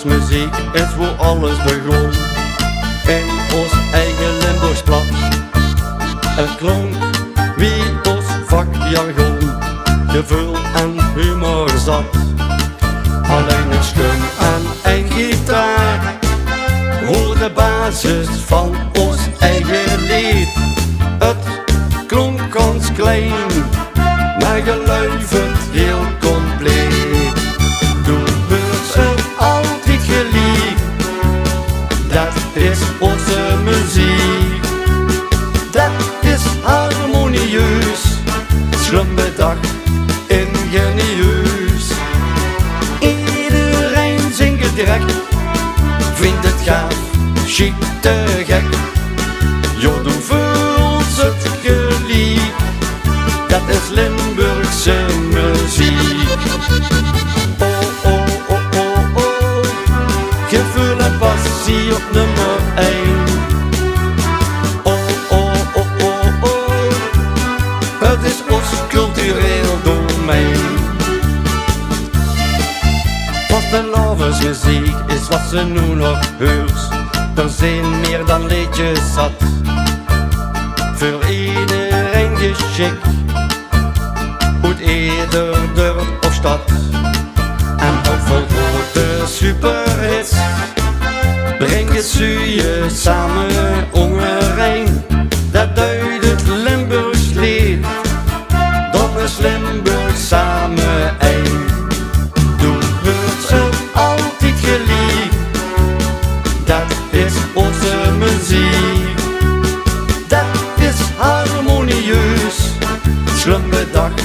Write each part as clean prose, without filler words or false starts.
muziek is voor alles begon. In ons eigen Limburgs plat. Het klonk wie ons vakjargon, gevoel en humor zat. Alleen een schum en een gitaar, hoor de basis van ons eigen lied. Het klonk ons klein, maar geluivend heel compleet. Toen wordt het altijd geliefd, dat is onze muziek. Dat is harmonieus, slim bedacht, ingenieus. Iedereen zingt het direct, vindt het gaaf, chic te gek. Jo, doen voelt het geliefd, dat is Limburgse muziek. Oh, oh, oh, oh, oh, gevoel en passie op nummer 1. Oh, oh, oh, oh, oh, het is ons cultureel domein. Vastelavondsmuziek is wat ze nu nog hoort. Er zijn meer dan liedjes zat, voor iedereen geschikt, uit ieder dorp of stad. En ook voor grote superhits, breng het je samen ondereen. Dat duidt het Limburgs lied, dat is Limburg samen één. Toen wordt het altijd geliefd, dat is onze muziek. Dat is harmonieus, slim bedacht,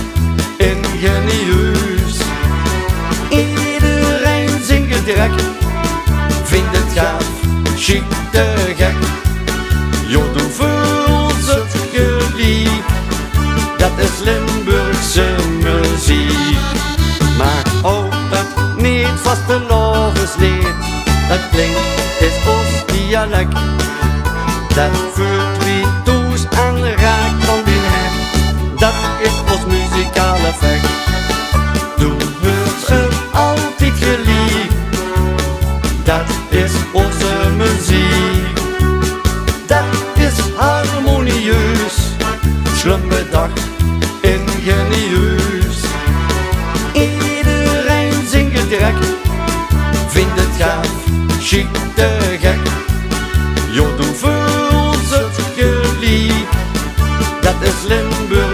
ingenieus. Iedereen zingt het direct, vindt het gaaf, chic te gek. Jo, toen voelt het geliefd, dat is Limburgse muziek. Maar ook het niet vastelavondslied, dat klinkt is ons dialect. Dat voelt wie toes en raakt van binnen, dat is ons muzikaal effect. Toen wordt het altijd geliefd, dat is onze muziek. Dat is harmonieus, slim bedacht, ingenieus. Iedereen zingt het direct, vindt het gaaf, chic te gek. Jo, toen voelt het geliefd, dat is Limburg.